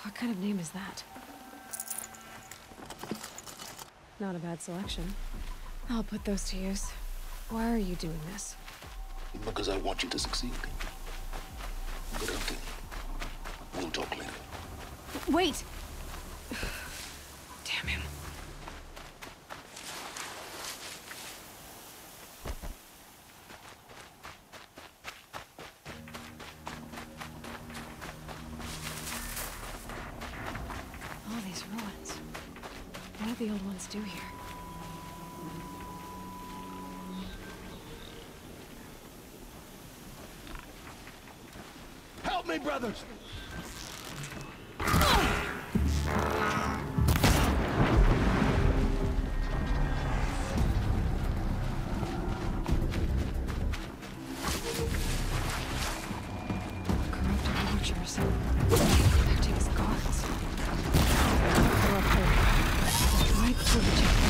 What kind of name is that? Not a bad selection. I'll put those to use. Why are you doing this? Because I want you to succeed. Good hunting. We'll talk later. Wait! Damn him. All these ruins. What did the old ones do here? Help me, brothers! Corrupted watchers. Acting as guards. They're up there. Right through the checkpoint.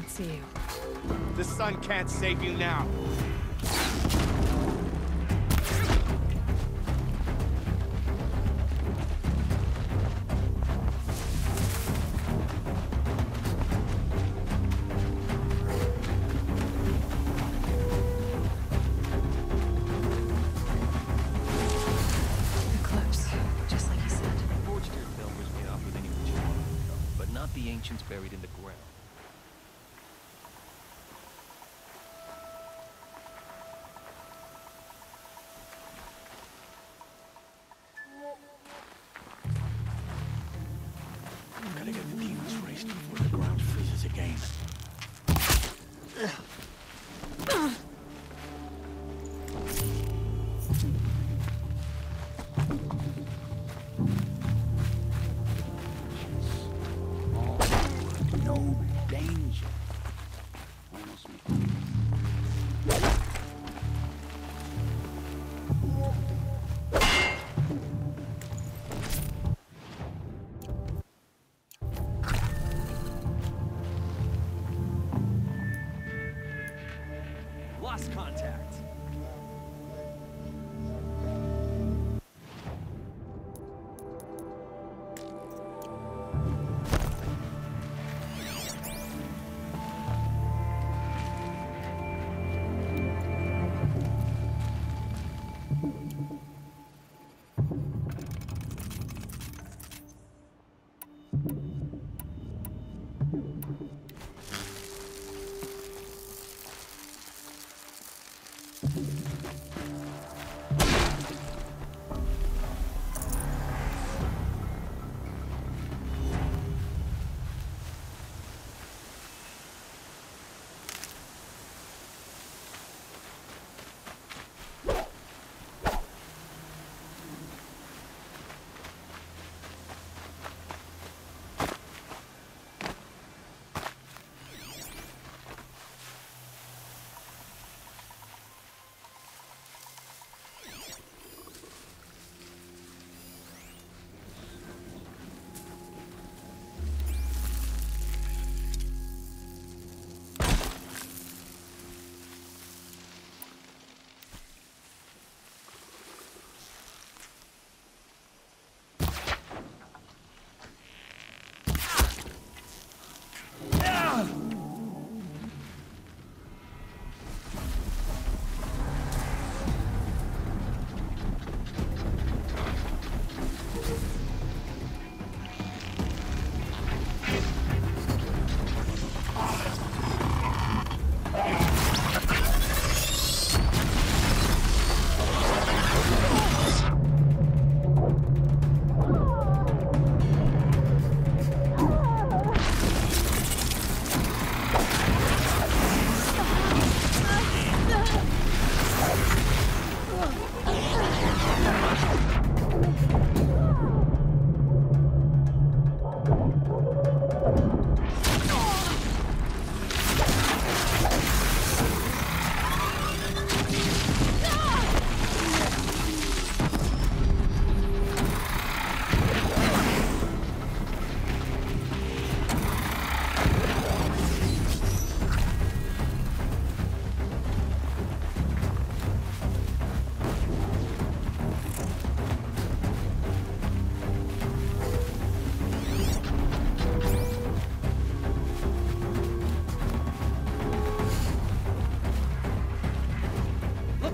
See you. The sun can't save you now. Eclipse, just like you said. Forged here numbers may offer any material, but not the ancients buried in the ground. Gotta get the demons raced before the ground freezes again. No danger. Almost me. Lost contact.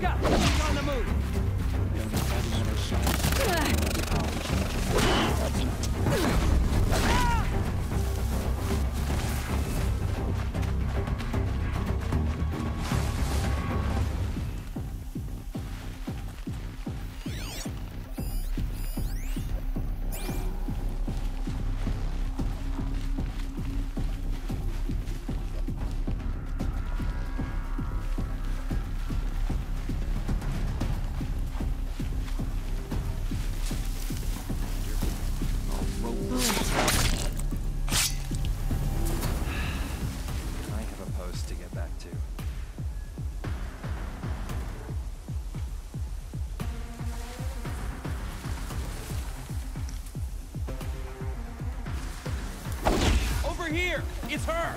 go! He's on the move! Here! It's her!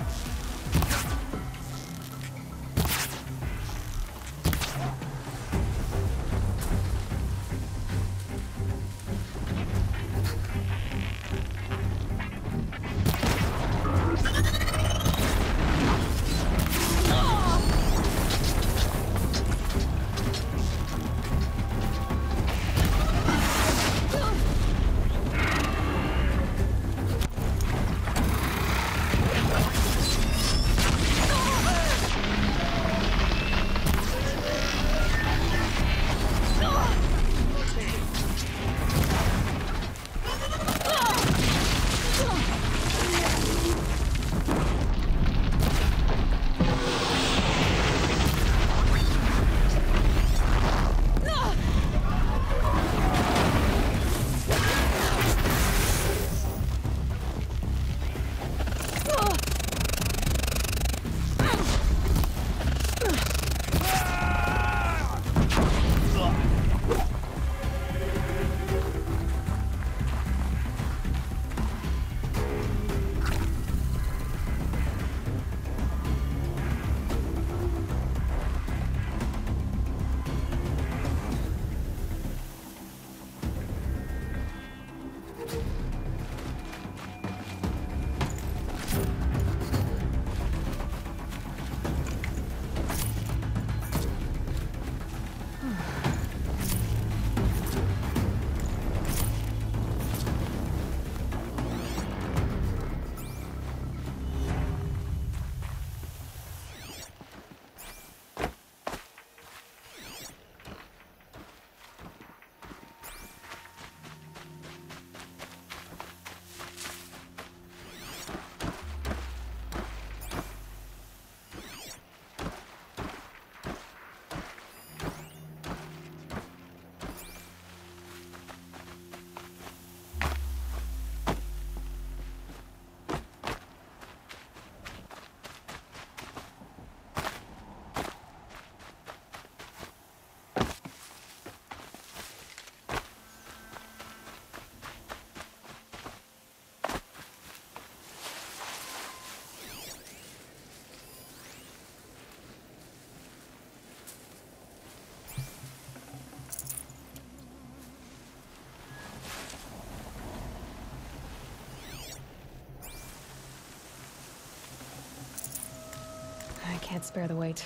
I can't spare the weight.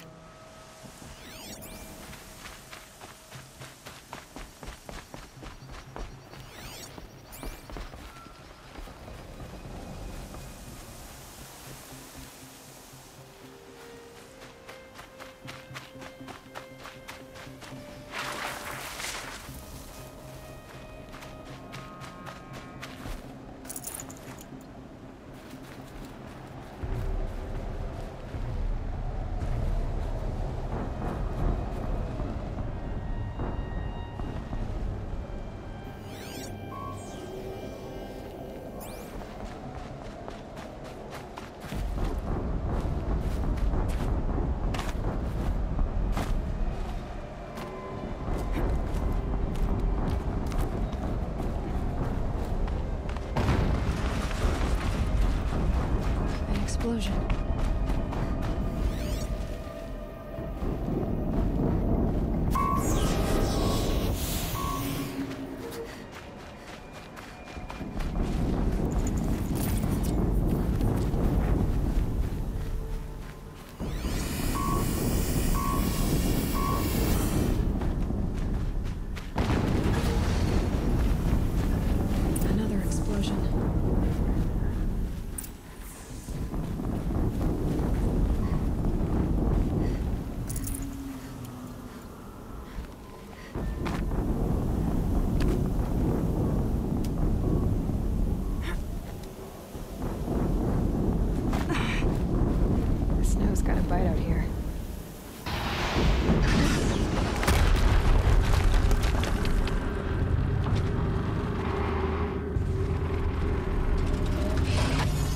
The snow's got a bite out here.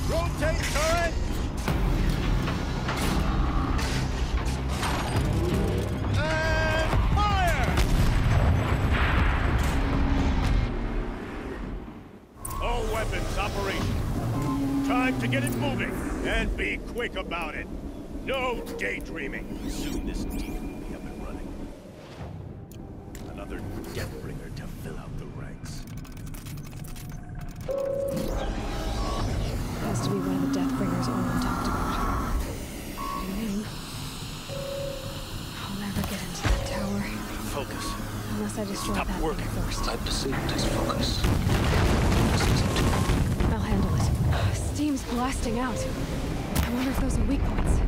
Rotate turret! And fire! All weapons operational. Time to get it moving, and be quick about it. No daydreaming. Soon this demon will be up and running. Another Deathbringer to fill out the ranks. Has to be one of the Deathbringers Orlin talked about. Getting in. I'll never get into that tower. Focus. Unless I destroy Stop that thing working. first. I perceived his focus. I'll handle it. Steam's blasting out. I wonder if those are weak points.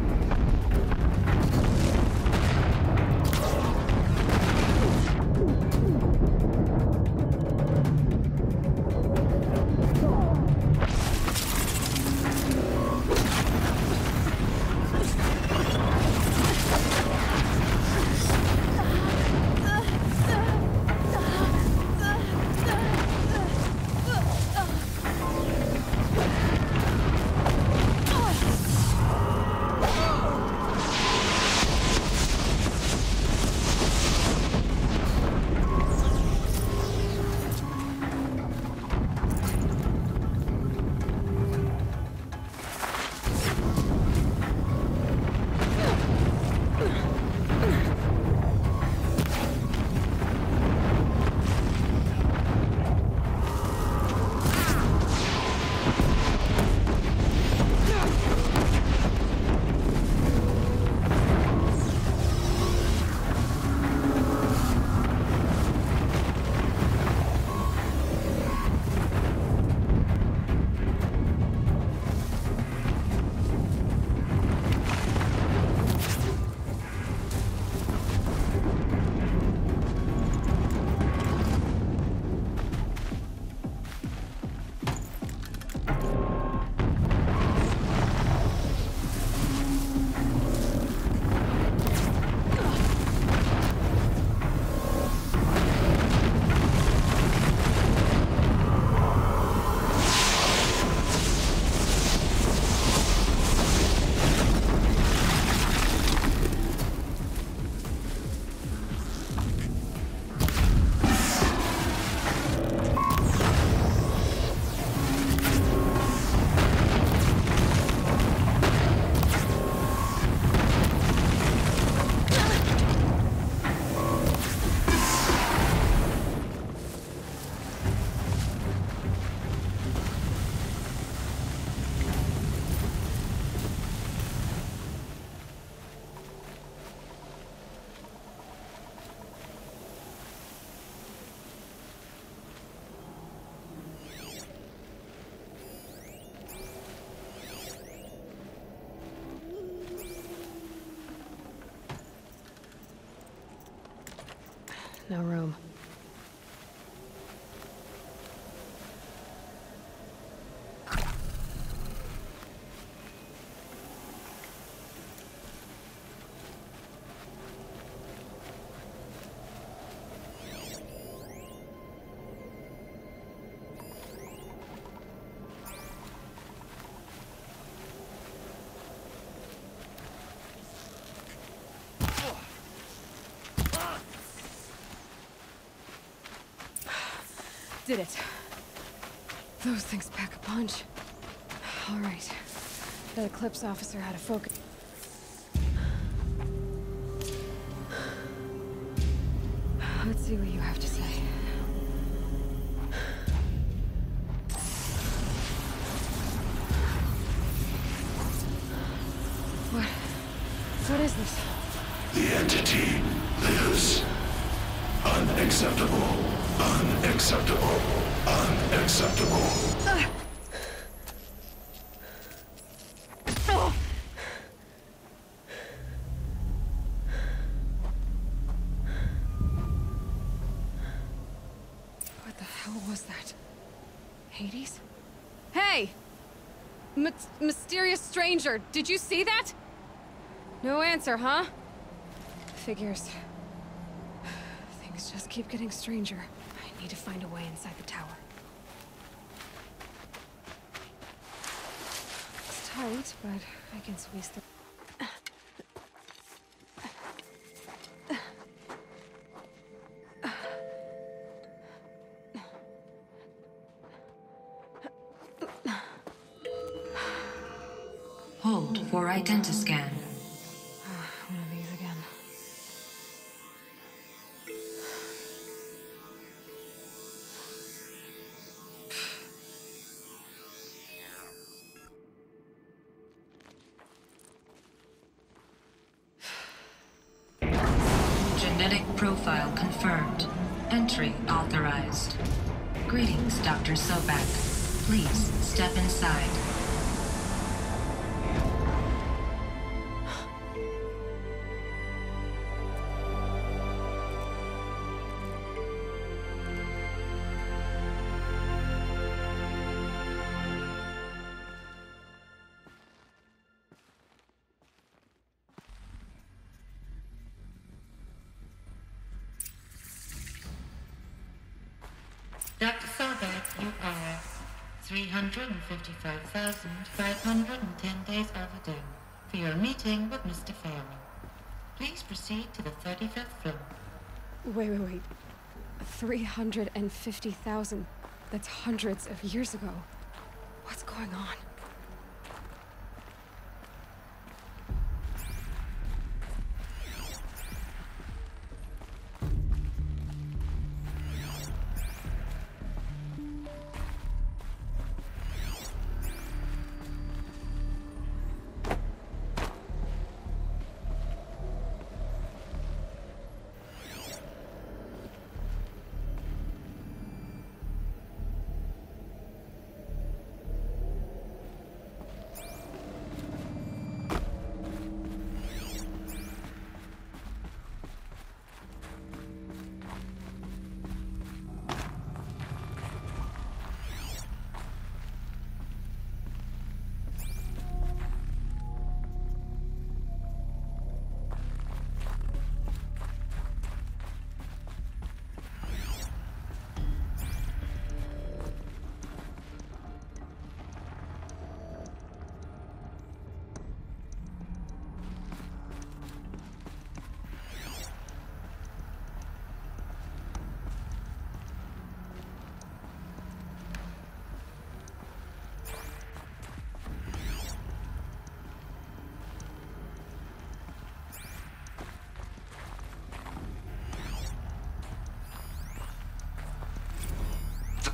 No room. Did it. Those things pack a punch. All right. That Eclipse officer had a focus. Let's see what you have to say. What is this? The entity lives. Unacceptable. Unacceptable. Unacceptable. that? Hades? Hey! Mysterious stranger, did you see that? No answer, huh? Figures. Things just keep getting stranger. I need to find a way inside the tower. It's tight, but I can squeeze through. Hold for identiscan. One of these again. Genetic profile confirmed. Entry authorized. Greetings, Dr. Sobek. Please step inside. Dr. Sobek, you are 355,510 days overdue for your meeting with Mr. Fairman. Please proceed to the 35th floor. Wait. 350,000. That's hundreds of years ago. What's going on?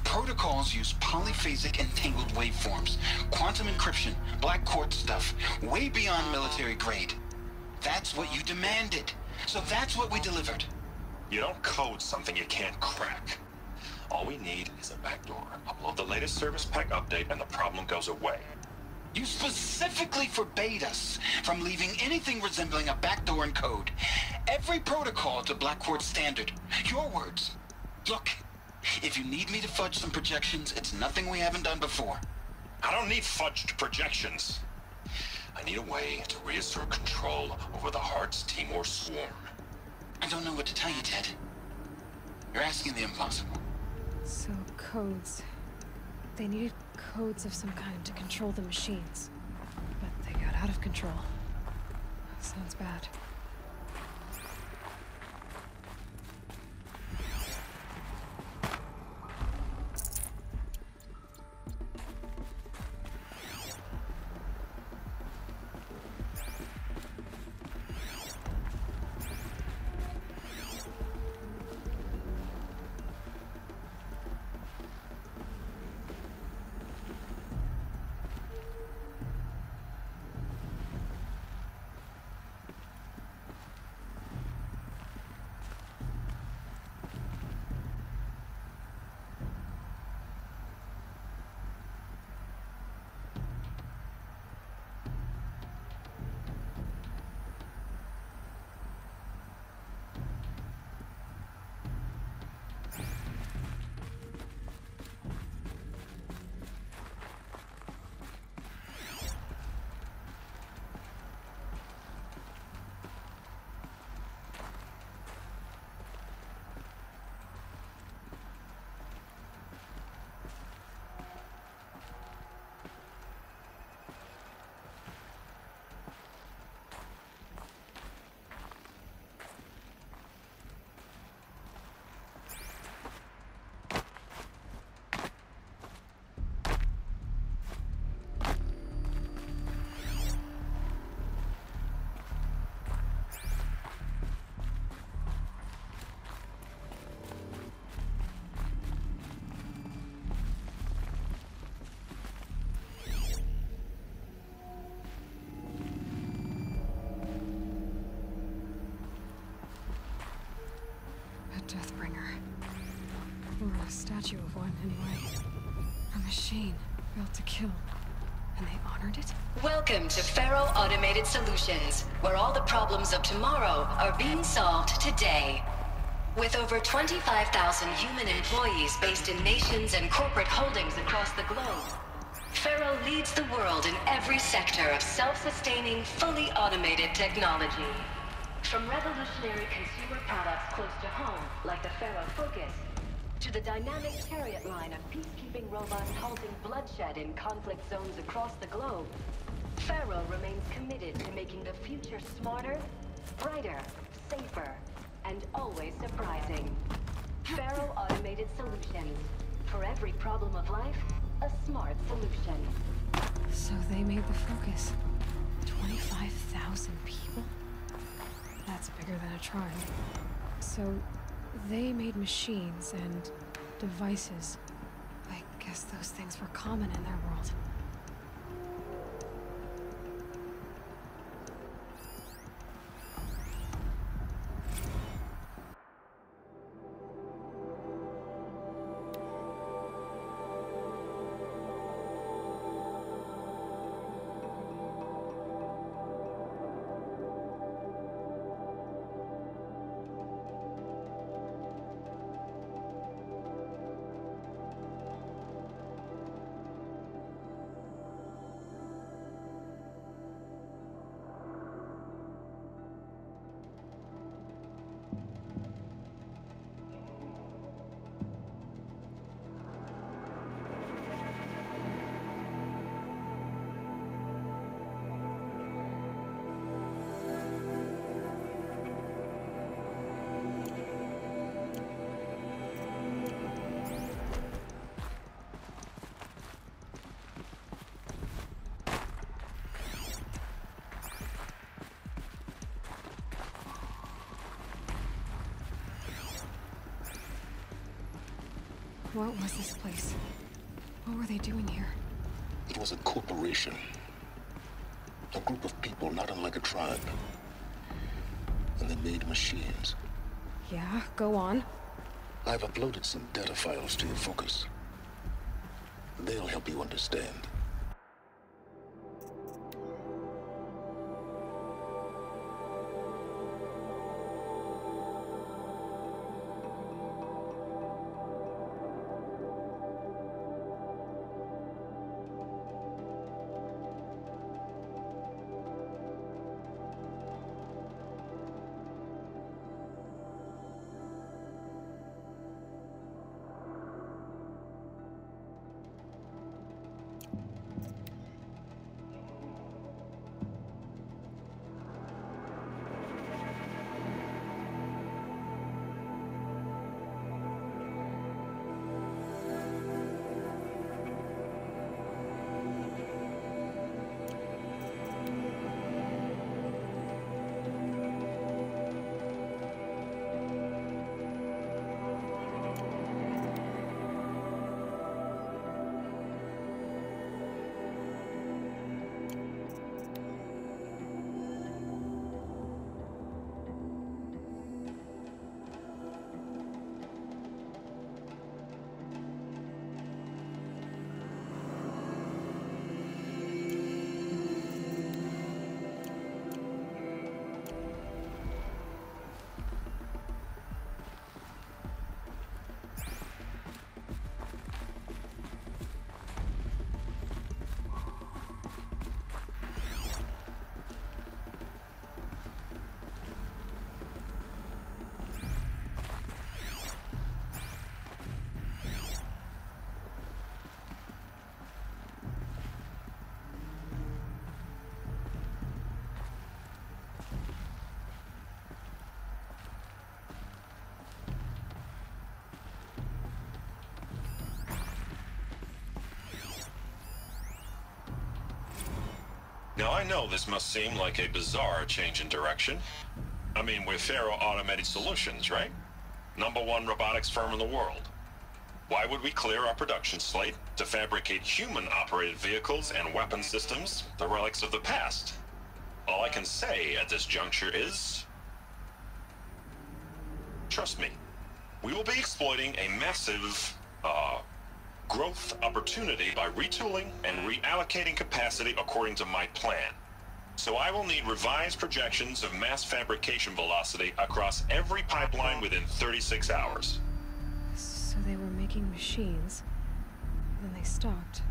Protocols use polyphasic entangled waveforms, quantum encryption, black quartz stuff, way beyond military grade. That's what you demanded. So that's what we delivered. You don't code something you can't crack. All we need is a backdoor. Upload the latest service pack update and the problem goes away. You specifically forbade us from leaving anything resembling a backdoor in code. Every protocol to Black Quartz standard. Your words. Look, if you need me to fudge some projections, it's nothing we haven't done before. I don't need fudged projections. I need a way to reassert control over the Heart's Timor swarm. I don't know what to tell you, Ted. You're asking the impossible. So, codes. They needed codes of some kind to control the machines. But they got out of control. Sounds bad. Deathbringer. Or a statue of one, anyway. A machine built to kill. And they honored it? Welcome to Faro Automated Solutions, where all the problems of tomorrow are being solved today. With over 25,000 human employees based in nations and corporate holdings across the globe, Faro leads the world in every sector of self-sustaining, fully automated technology. From revolutionary consumer products close to home, like the Faro Focus, to the dynamic Chariot line of peacekeeping robots halting bloodshed in conflict zones across the globe, Faro remains committed to making the future smarter, brighter, safer, and always surprising. Faro Automated Solutions. For every problem of life, a smart solution. So they made the Focus. 25,000 people? That's bigger than a tribe. So they made machines and devices. I guess those things were common in their world. What was this place? What were they doing here? It was a corporation. A group of people not unlike a tribe. And they made machines. Yeah, go on. I've uploaded some data files to your Focus. They'll help you understand. Now, I know this must seem like a bizarre change in direction. I mean, we're Faro Automated Solutions, right? #1 robotics firm in the world. Why would we clear our production slate to fabricate human-operated vehicles and weapon systems, the relics of the past? All I can say at this juncture is... trust me, We will be exploiting a massive, growth opportunity by retooling and reallocating capacity according to my plan. So I will need revised projections of mass fabrication velocity across every pipeline within 36 hours. So they were making machines, then they stopped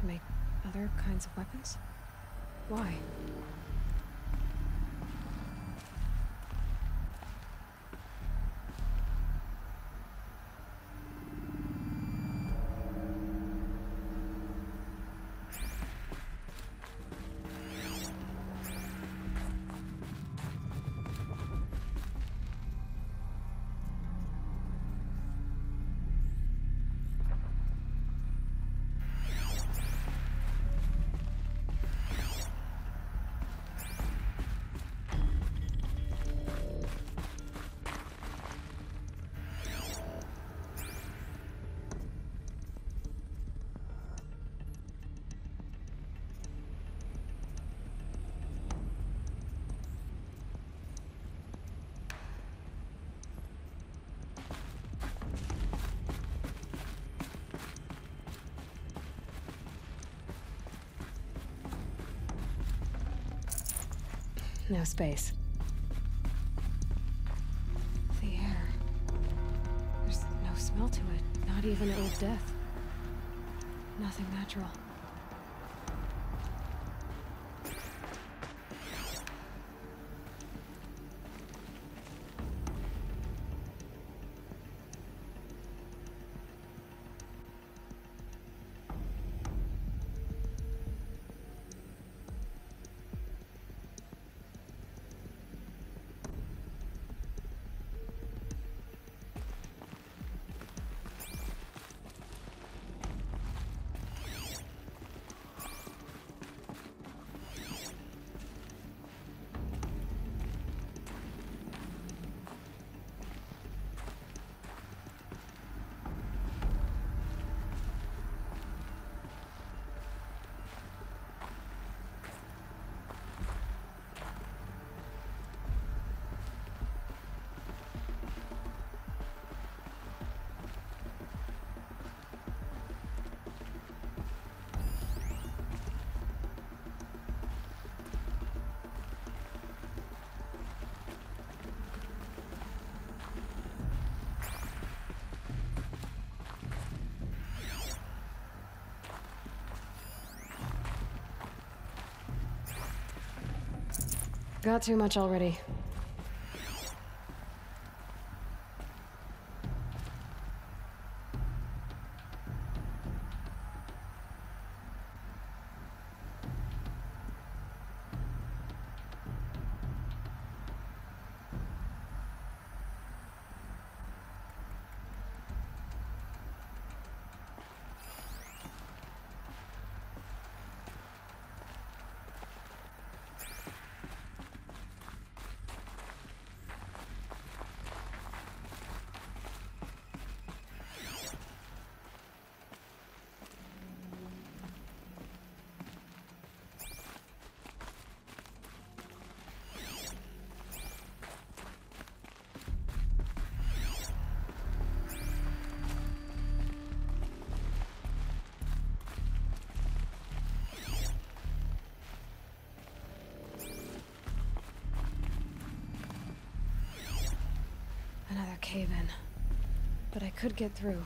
to make other kinds of weapons? Why? No space. The air. There's no smell to it. Not even old death. Nothing natural. Got too much already. Another cave-in. But I could get through.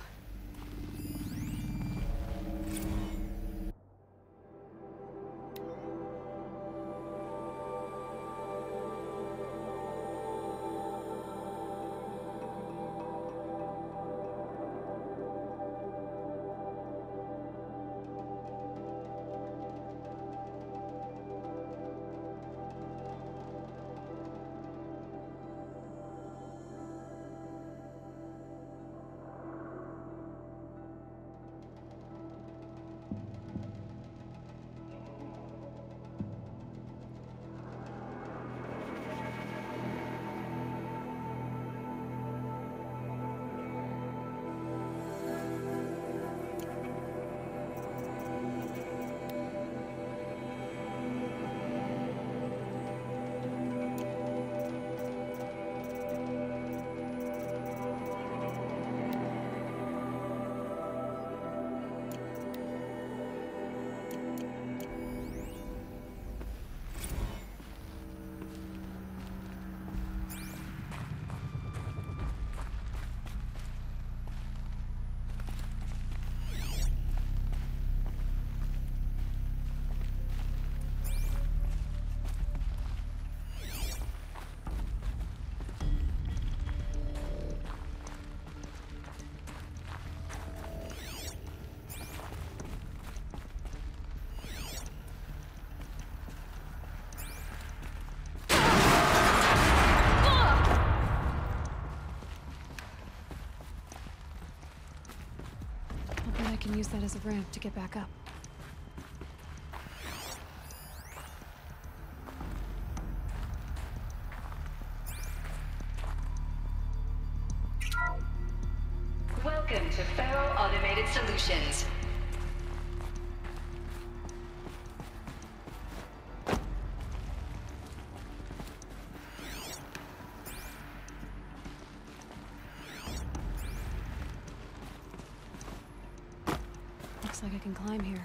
I can use that as a ramp to get back up. Welcome to Faro Automated Solutions. Looks like I can climb here.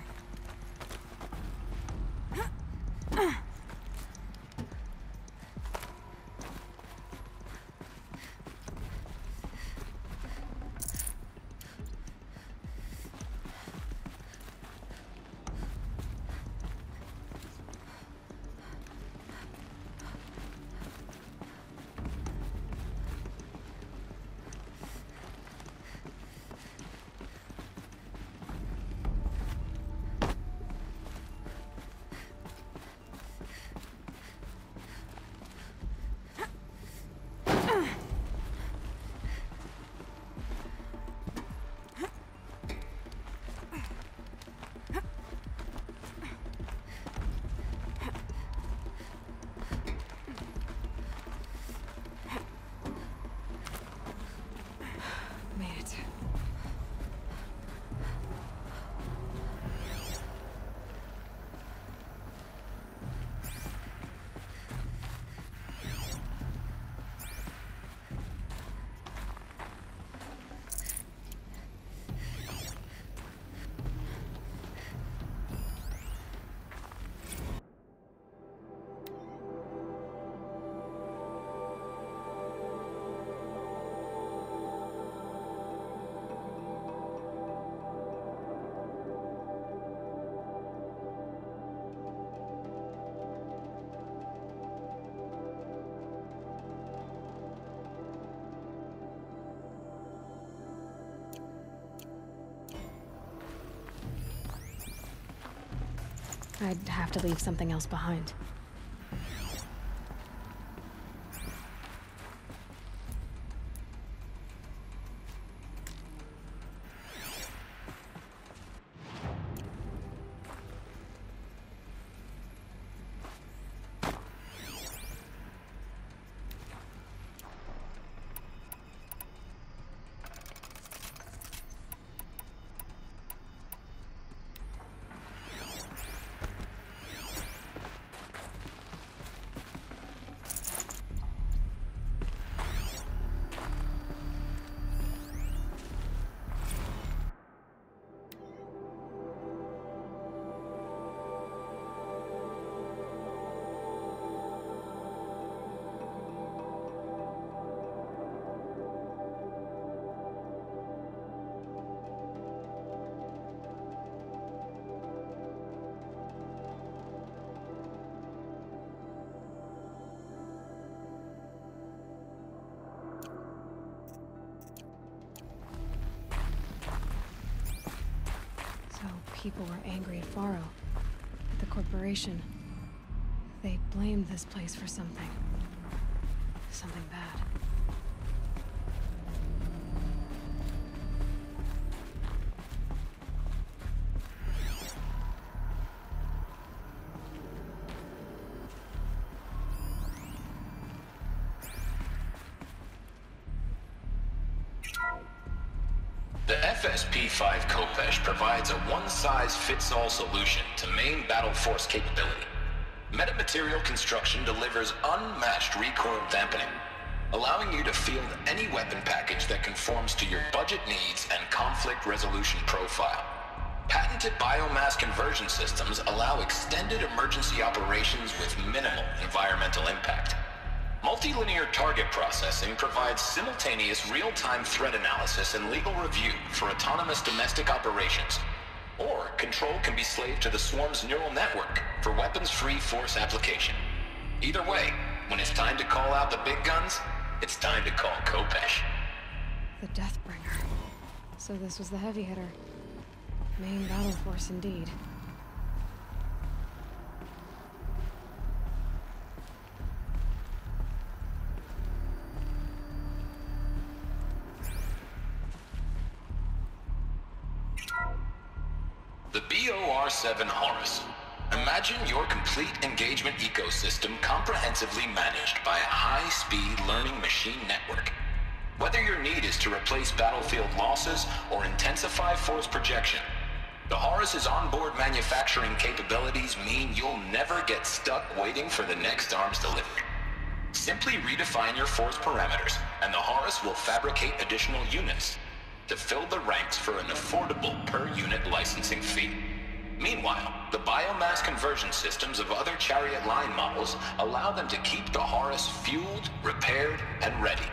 I'd have to leave something else behind. People were angry at Faro, at the corporation. They blamed this place for something. Something bad. The FSP-5 Khopesh provides a one-size-fits-all solution to main battle force capability. Metamaterial construction delivers unmatched recoil dampening, allowing you to field any weapon package that conforms to your budget needs and conflict resolution profile. Patented biomass conversion systems allow extended emergency operations with minimal environmental impact. Multilinear target processing provides simultaneous real-time threat analysis and legal review for autonomous domestic operations. Or control can be slaved to the Swarm's neural network for weapons-free force application. Either way, when it's time to call out the big guns, it's time to call Khopesh. The Deathbringer. So this was the heavy hitter. Main battle force indeed. R7 Horus. Imagine your complete engagement ecosystem comprehensively managed by a high-speed learning machine network. Whether your need is to replace battlefield losses or intensify force projection, the Horus's onboard manufacturing capabilities mean you'll never get stuck waiting for the next arms delivery. Simply redefine your force parameters, and the Horus will fabricate additional units to fill the ranks for an affordable per-unit licensing fee. Meanwhile, the biomass conversion systems of other Chariot line models allow them to keep the Horus fueled, repaired, and ready,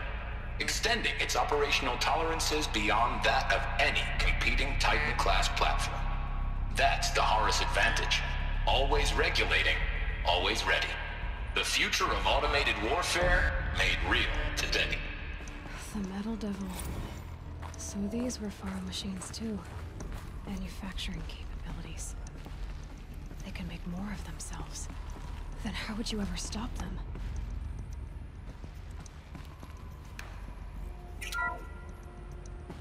extending its operational tolerances beyond that of any competing Titan-class platform. That's the Horus advantage. Always regulating, always ready. The future of automated warfare made real today. The Metal Devil. So these were Faro machines too. Manufacturing capabilities. They can make more of themselves. Then how would you ever stop them?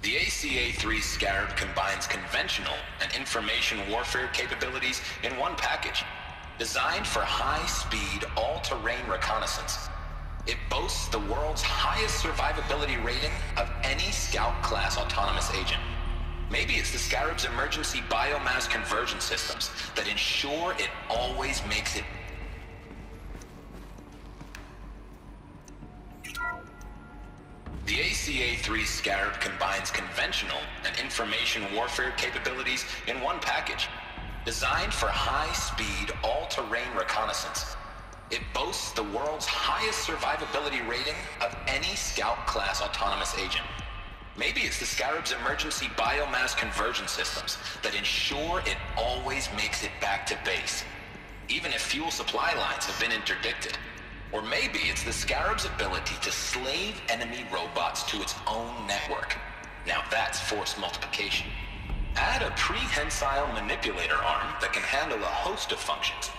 The ACA-3 Scarab combines conventional and information warfare capabilities in one package. Designed for high-speed, all-terrain reconnaissance, it boasts the world's highest survivability rating of any Scout-class autonomous agent. Maybe it's the Scarab's emergency biomass conversion systems that ensure it always makes it. The ACA-3 Scarab combines conventional and information warfare capabilities in one package. Designed for high-speed, all-terrain reconnaissance, it boasts the world's highest survivability rating of any Scout-class autonomous agent. Maybe it's the Scarab's emergency biomass conversion systems that ensure it always makes it back to base, even if fuel supply lines have been interdicted. Or maybe it's the Scarab's ability to slave enemy robots to its own network. Now that's force multiplication. Add a prehensile manipulator arm that can handle a host of functions,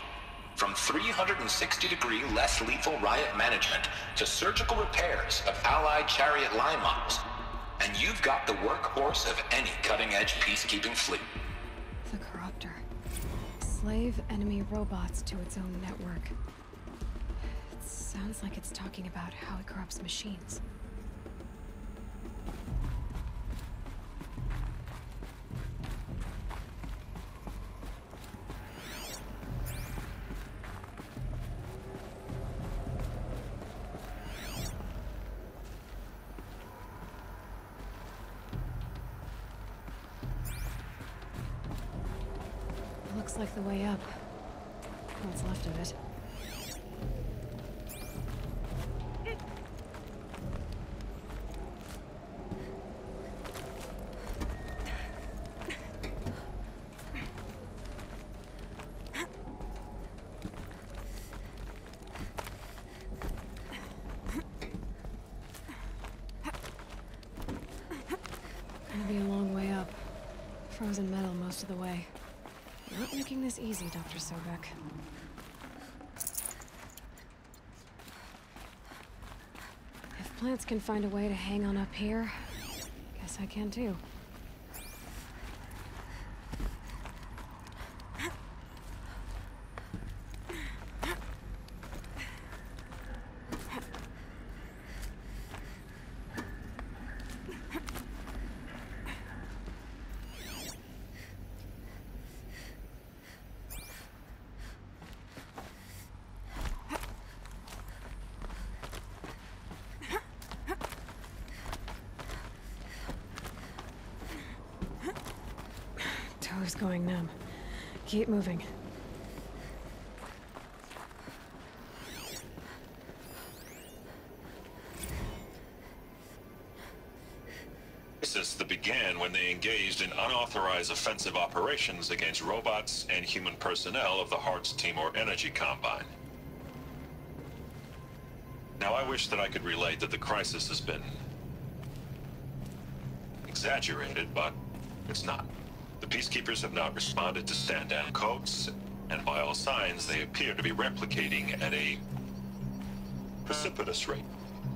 from 360-degree less lethal riot management to surgical repairs of allied Chariot line models, and you've got the workhorse of any cutting-edge peacekeeping fleet. The Corruptor. Slave enemy robots to its own network. It sounds like it's talking about how it corrupts machines. Looks like the way up. What's left of it. Gonna be a long way up. Frozen metal most of the way. Not making this easy, Dr. Sobek. If plants can find a way to hang on up here, guess I can too. Toe's going numb. Keep moving. Crisis that began when they engaged in unauthorized offensive operations against robots and human personnel of the Hearts Timor Energy Combine. Now, I wish that I could relate that the crisis has been exaggerated, but it's not. The Peacekeepers have not responded to stand-down codes, and by all signs, they appear to be replicating at a precipitous rate.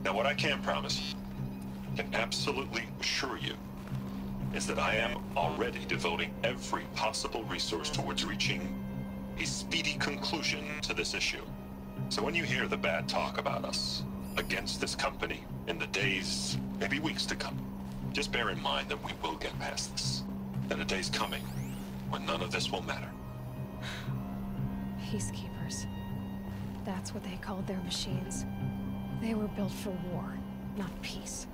Now, what I can promise, can absolutely assure you, is that I am already devoting every possible resource towards reaching a speedy conclusion to this issue. So when you hear the bad talk about us against this company in the days, maybe weeks to come, just bear in mind that we will get past this. That a day's coming when none of this will matter. Peacekeepers. That's what they called their machines. They were built for war, not peace.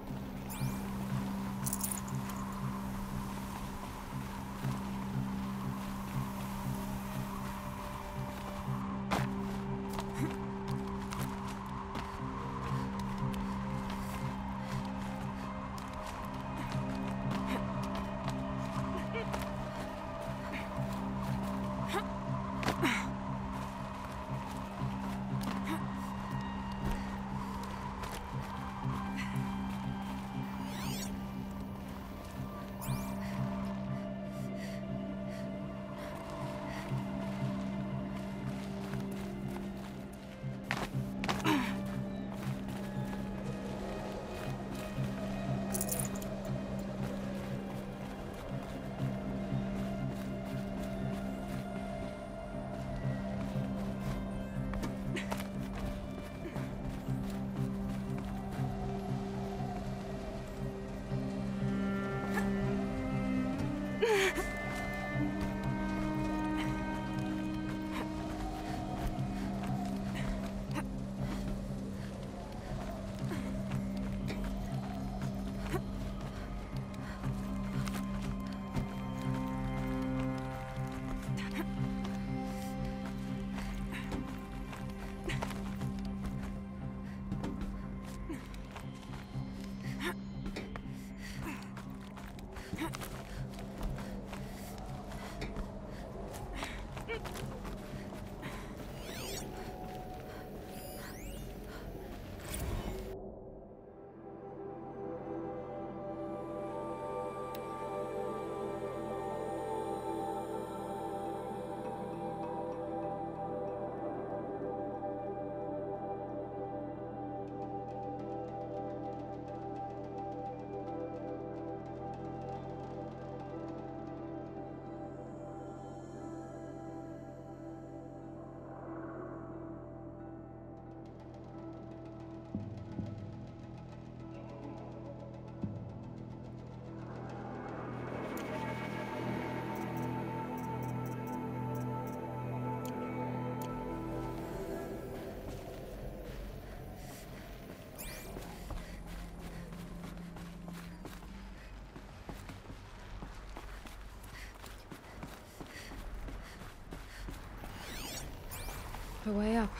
The way up.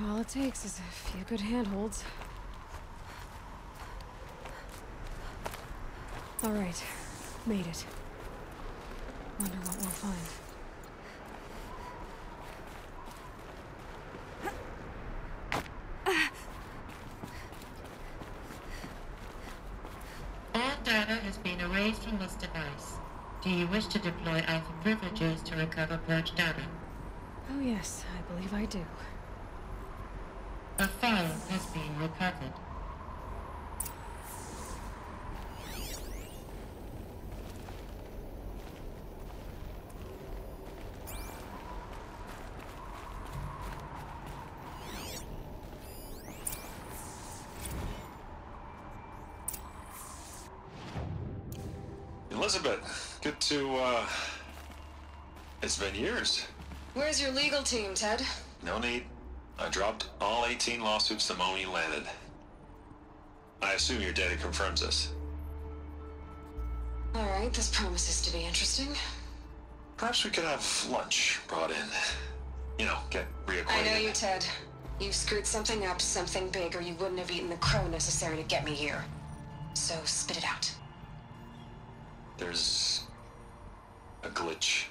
All it takes is a few good handholds. All right, made it. Wonder what we'll find. All data has been erased from this device. Do you wish to deploy Alpha privileges to recover purged data? Oh yes, I believe I do. A file has been recovered. Elizabeth, good to, it's been years. Where's your legal team, Ted? No need. I dropped all 18 lawsuits the moment you landed. I assume your data confirms this. All right, this promises to be interesting. Perhaps we could have lunch brought in. You know, get reacquainted. I know you, Ted. You screwed something up, something big, or you wouldn't have eaten the crow necessary to get me here. So spit it out. There's a glitch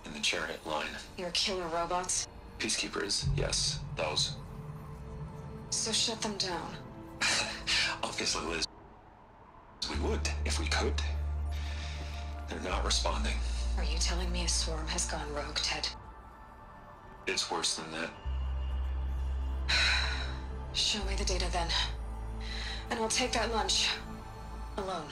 in the chariot line. You're killing robots? Peacekeepers, yes, those. So shut them down. Obviously, Liz. We would, if we could. They're not responding. Are you telling me a swarm has gone rogue, Ted? It's worse than that. Show me the data then. And I'll take that lunch. Alone.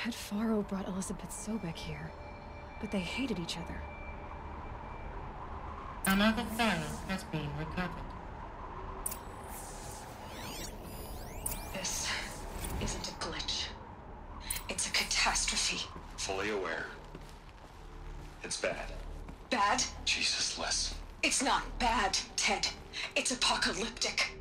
Ted Faro brought Elizabeth Sobek here, but they hated each other. Another Pharaoh has been recovered. This isn't a glitch. It's a catastrophe. Fully aware. It's bad. Bad? Jesus, Liz. It's not bad, Ted. It's apocalyptic.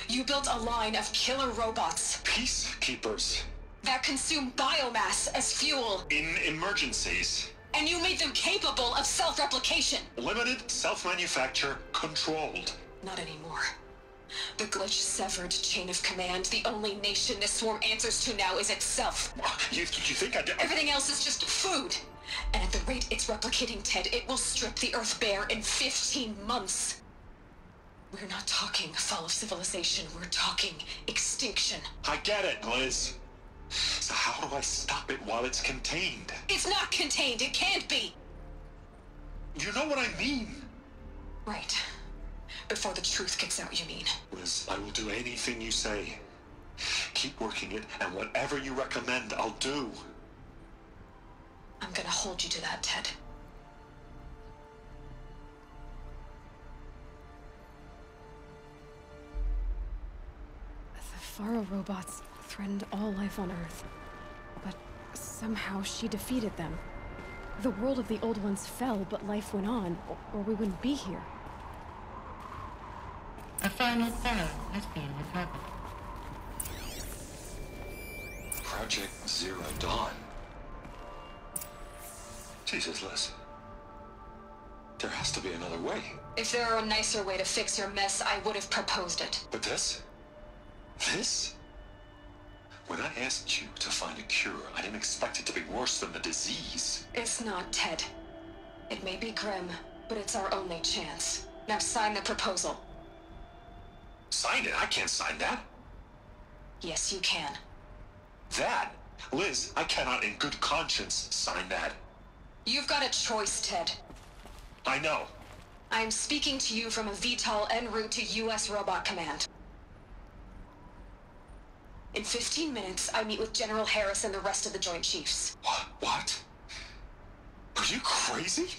You built a line of killer robots Peacekeepers. that consume biomass as fuel, In emergencies. and you made them capable of self-replication. Limited, self-manufacture, controlled. Not anymore. The glitch severed chain of command. The only nation this swarm answers to now is itself. You think I did? Everything else is just food. And at the rate it's replicating, Ted, it will strip the Earth bare in 15 months. We're not talking fall of civilization. We're talking extinction. I get it, Liz. So how do I stop it while it's contained? It's not contained. It can't be. You know what I mean? Right. Before the truth gets out, you mean? Liz, I will do anything you say. Keep working it, and whatever you recommend, I'll do. I'm gonna hold you to that, Ted. The Faro robots threatened all life on Earth, but somehow she defeated them. The world of the Old Ones fell, but life went on, or we wouldn't be here. A final Pharaoh has been recovered. Project Zero Dawn. Jesus, Liz. There has to be another way. If there were a nicer way to fix your mess, I would have proposed it. But this? This? When I asked you to find a cure, I didn't expect it to be worse than the disease. It's not, Ted. It may be grim, but it's our only chance. Now sign the proposal. Sign it? I can't sign that. Yes, you can. That? Liz, I cannot in good conscience sign that. You've got a choice, Ted. I know. I am speaking to you from a VTOL en route to U.S. Robot Command. In 15 minutes, I meet with General Harris and the rest of the Joint Chiefs. What? Are you crazy?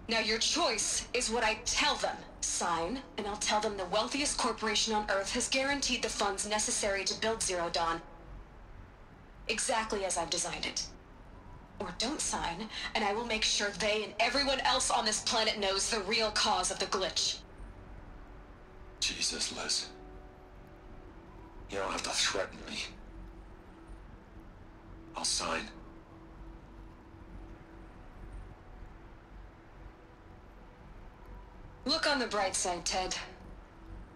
Now your choice is what I tell them. Sign, and I'll tell them the wealthiest corporation on Earth has guaranteed the funds necessary to build Zero Dawn. Exactly as I've designed it. Or don't sign, and I will make sure they and everyone else on this planet knows the real cause of the glitch. Jesus, Liz. You don't have to threaten me. I'll sign. Look on the bright side, Ted.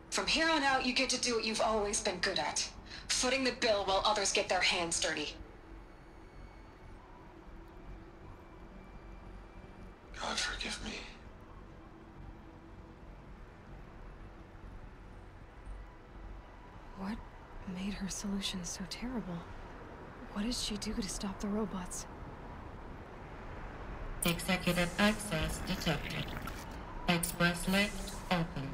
From here on out, you get to do what you've always been good at. Footing the bill while others get their hands dirty. God forgive me. What made her solution so terrible? What did she do to stop the robots? Executive access detected. Express lift opened.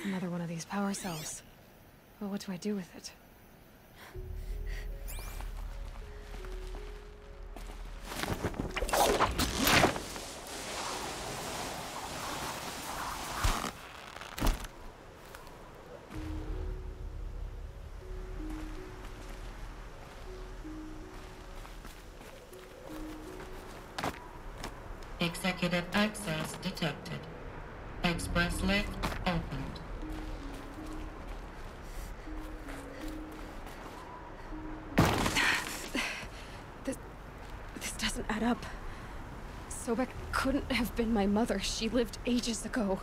Another one of these power cells. Well, what do I do with it? Executive access detected. Express lift opened. add up. Sobek couldn't have been my mother. She lived ages ago.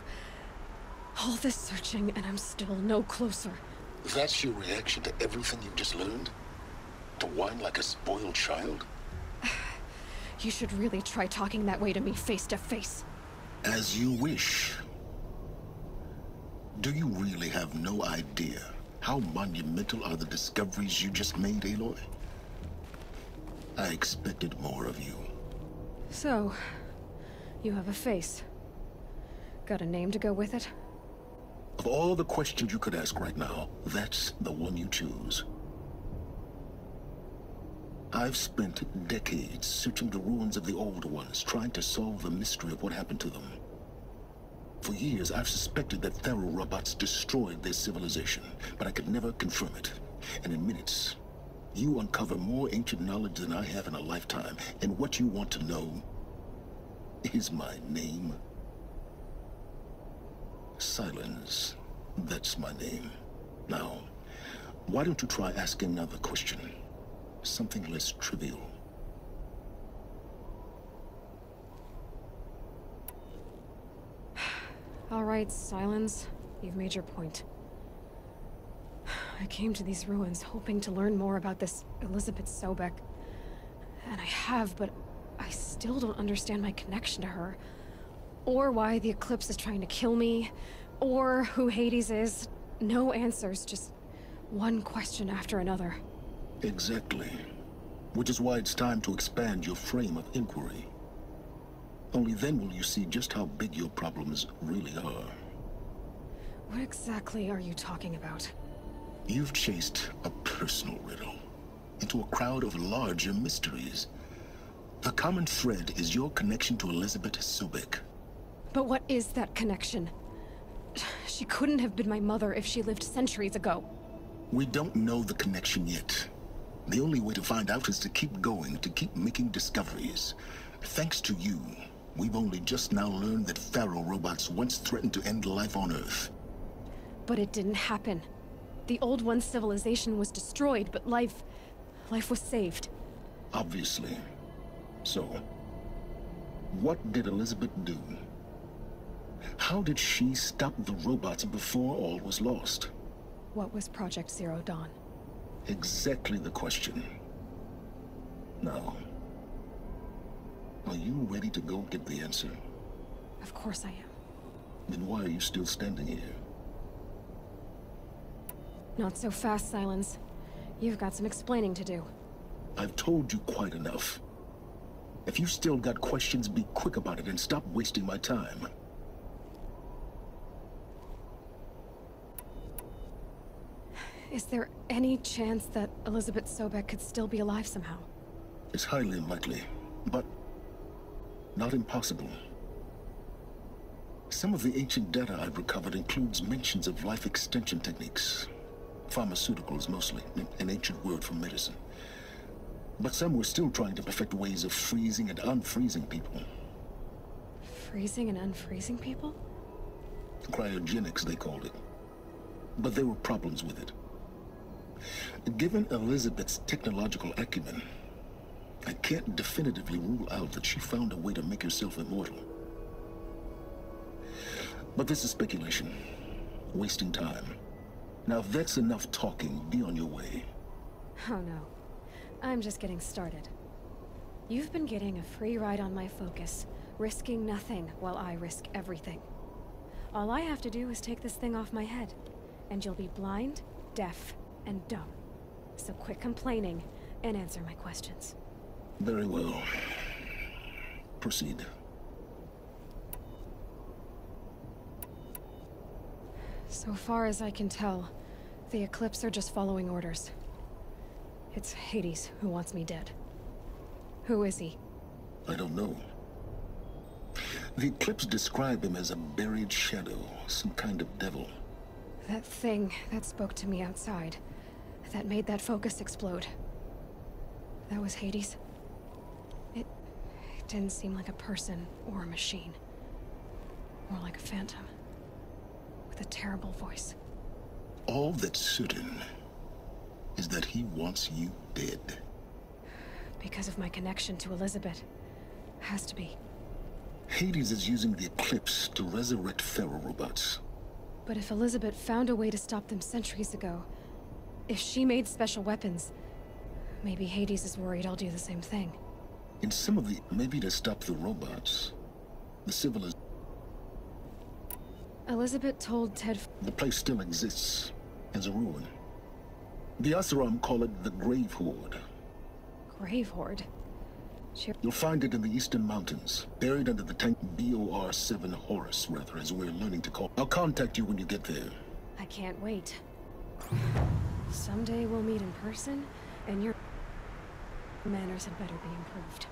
All this searching, and I'm still no closer. That's your reaction to everything you've just learned? To whine like a spoiled child? You should really try talking that way to me face to face. As you wish. Do you really have no idea how monumental are the discoveries you just made, Aloy? I expected more of you. So, you have a face. Got a name to go with it? Of all the questions you could ask right now, that's the one you choose. I've spent decades searching the ruins of the Old Ones, trying to solve the mystery of what happened to them. For years, I've suspected that Faro robots destroyed their civilization, but I could never confirm it. And in minutes, you uncover more ancient knowledge than I have in a lifetime, and what you want to know is my name. Silence. That's my name. Now, why don't you try asking another question? Something less trivial. All right, Silence. You've made your point. I came to these ruins hoping to learn more about this Elizabeth Sobek. And I have, but I still don't understand my connection to her. Or why the Eclipse is trying to kill me. Or who Hades is. No answers, just one question after another. Exactly. Which is why it's time to expand your frame of inquiry. Only then will you see just how big your problems really are. What exactly are you talking about? You've chased a personal riddle into a crowd of larger mysteries. The common thread is your connection to Elizabeth Sobek. But what is that connection? She couldn't have been my mother if she lived centuries ago. We don't know the connection yet. The only way to find out is to keep going, to keep making discoveries. Thanks to you, we've only just now learned that Faro robots once threatened to end life on Earth. But it didn't happen. The Old One's civilization was destroyed, but life was saved. Obviously. So, what did Elizabeth do? How did she stop the robots before all was lost? What was Project Zero Dawn? Exactly the question. Now, are you ready to go get the answer? Of course I am. Then why are you still standing here? Not so fast, Silence. You've got some explaining to do. I've told you quite enough. If you still got questions, be quick about it and stop wasting my time. Is there any chance that Elizabeth Sobek could still be alive somehow? It's highly unlikely, but not impossible. Some of the ancient data I've recovered includes mentions of life extension techniques. Pharmaceuticals, mostly, an ancient word for medicine. But some were still trying to perfect ways of freezing and unfreezing people. Freezing and unfreezing people? Cryogenics, they called it. But there were problems with it. Given Elizabeth's technological acumen, I can't definitively rule out that she found a way to make herself immortal. But this is speculation. Wasting time. Now, if that's enough talking, be on your way. Oh no. I'm just getting started. You've been getting a free ride on my focus, risking nothing while I risk everything. All I have to do is take this thing off my head, and you'll be blind, deaf, and dumb. So quit complaining and answer my questions. Very well. Proceed. So far as I can tell, the Eclipse are just following orders. It's Hades who wants me dead. Who is he? I don't know. The Eclipse describe him as a buried shadow, some kind of devil. That thing that spoke to me outside, that made that focus explode. That was Hades? It didn't seem like a person or a machine. More like a phantom. With a terrible voice. All that's certain is that he wants you dead. Because of my connection to Elizabeth. Has to be. Hades is using the Eclipse to resurrect Fero robots. But if Elizabeth found a way to stop them centuries ago, if she made special weapons, maybe Hades is worried I'll do the same thing. In some of the... maybe to stop the robots. The civilization... Elizabeth told Ted... The place still exists, as a ruin. The Oseram call it the Grave Horde. Grave Horde? You'll find it in the Eastern Mountains, buried under the tank BOR-7 Horus, rather, as we're learning to call. I'll contact you when you get there. I can't wait. Someday we'll meet in person, and your manners had better be improved.